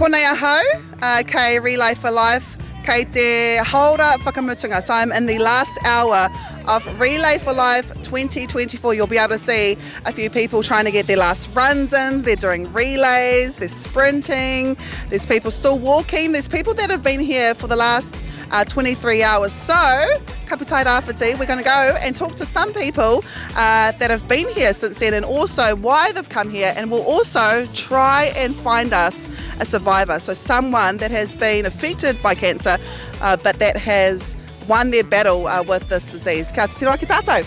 Ko nei ahau, kei Relay for Life, kei te hāora whakamutunga. So I'm in the last hour of Relay for Life 2024. You'll be able to see a few people trying to get their last runs in. They're doing relays, they're sprinting, there's people still walking, there's people that have been here for the last 23 hours. So, kaputai rāwhiti, we're going to go and talk to some people that have been here since then and also why they've come here, and we'll also try and find us a survivor, so someone that has been affected by cancer but that has won their battle with this disease. Ka te ki tātou.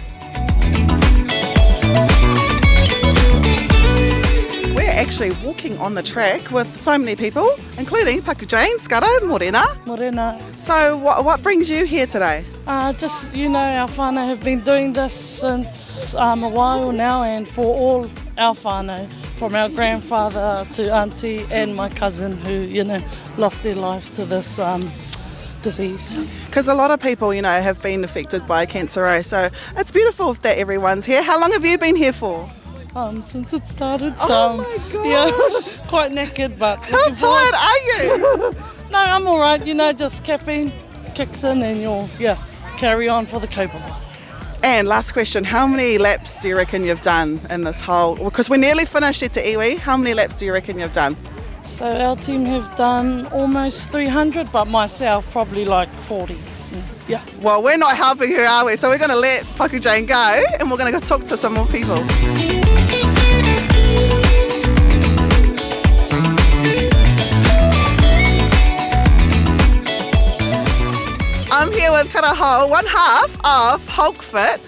We're actually walking on the track with so many people, including Paku Jane, Skara, Morena. Morena. So what brings you here today? Just, our whānau have been doing this since a while now, and for all our whānau, from our grandfather to auntie and my cousin who, lost their lives to this disease. Because a lot of people, have been affected by cancer, eh? So it's beautiful that everyone's here. How long have you been here for? Since it started. So, oh my gosh! Yeah, quite knackered, but... How tired are you? No, I'm all right. Just caffeine kicks in and you'll, carry on for the kaupapa. And last question, how many laps do you reckon you've done in this whole... Because we're nearly finished at uiui. How many laps do you reckon you've done? So our team have done almost 300, but myself probably like 40. Yeah. Well, we're not helping her, are we? So we're going to let Paku Jane go and we're going to go talk to some more people. I'm here with Karaho, one half of Hulkfit.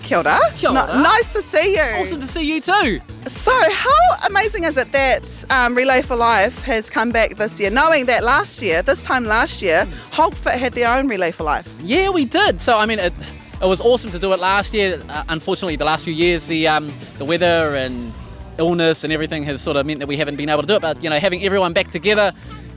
Kia ora. Kia ora. Nice to see you. Awesome to see you too. So how amazing is it that Relay for Life has come back this year, knowing that this time last year, Hulkfit had their own Relay for Life? Yeah, we did. So, it was awesome to do it last year. Unfortunately, the last few years, the weather and illness and everything has sort of meant that we haven't been able to do it. But, having everyone back together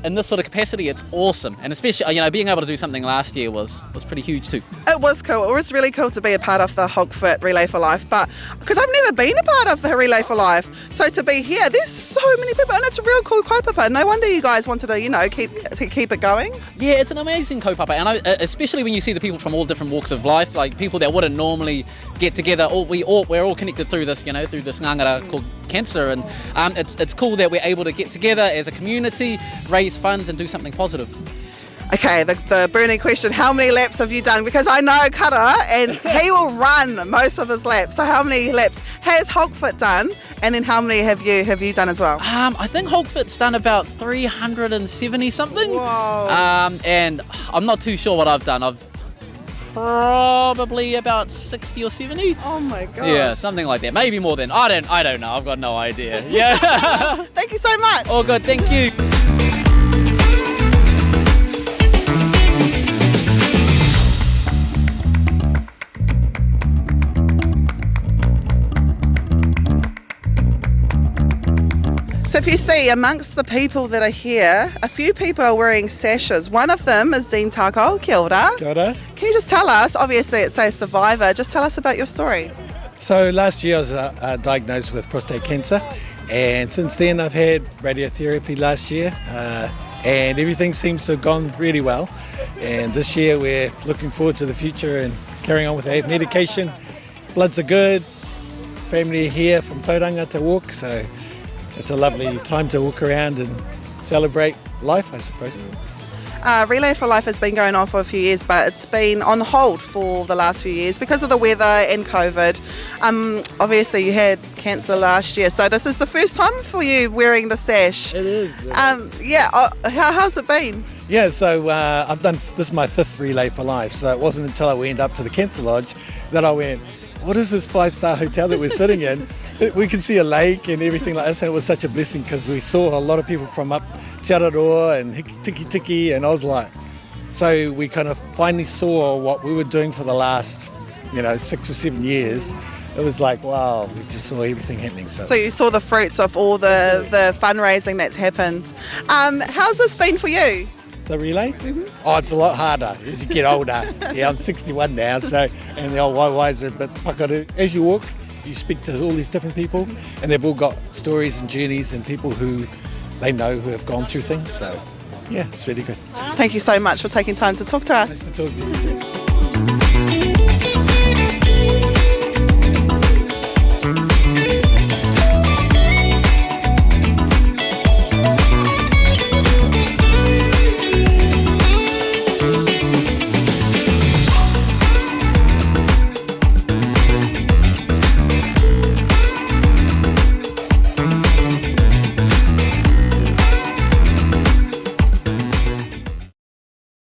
in this sort of capacity, it's awesome. And especially, being able to do something last year was pretty huge too. It was cool. It was really cool to be a part of the Hulkfit Relay for Life, but because I've never been a part of the Relay for Life, so to be here, there's so many people, and it's a real cool kaupapa. No wonder you guys wanted to, keep it going. Yeah, it's an amazing kaupapa, and especially when you see the people from all different walks of life, like people that wouldn't normally get together. We're all connected through this, through this ngangara called cancer, and it's cool that we're able to get together as a community, raise funds and do something positive. Okay, the burning question, how many laps have you done? Because I know Kara, and he will run most of his laps. So how many laps has Hulkfit done? And then how many have you done as well? I think Hulkfit's done about 370 something. Whoa. And I'm not too sure what I've done. I've probably about 60 or 70. Oh my god. Yeah, something like that. Maybe more than. I don't know. I've got no idea. Yeah. Thank you so much. All good. Thank you. So if you see amongst the people that are here, a few people are wearing sashes. One of them is Dean Tako. Kia ora. Kia ora. Can you just tell us, obviously it says survivor, just tell us about your story. So last year I was diagnosed with prostate cancer, and since then I've had radiotherapy last year, and everything seems to have gone really well. And this year we're looking forward to the future and carrying on with the medication. Bloods are good, family here from Tūranga to walk, so it's a lovely time to walk around and celebrate life, I suppose. Relay for Life has been going on for a few years, but it's been on hold for the last few years because of the weather and COVID. Obviously you had cancer last year, so this is the first time for you wearing the sash. It is. How's it been? Yeah, so I've done, this is my 5th Relay for Life, so it wasn't until I went up to the Cancer Lodge that I went, what is this 5-star hotel that we're sitting in? We can see a lake and everything like this, and it was such a blessing because we saw a lot of people from up Te Araroa and Tiki and I was like, so we kind of finally saw what we were doing for the last, 6 or 7 years. It was like, wow, we just saw everything happening. So you saw the fruits of all the fundraising that's happened. How's this been for you? The relay? Mm-hmm. Oh, it's a lot harder as you get older. Yeah, I'm 61 now, so, and the old waiwais are a bit pakaru. As you walk, you speak to all these different people, and they've all got stories and journeys and people who they know who have gone through things. So, yeah, it's really good. Thank you so much for taking time to talk to us. Nice to talk to you too.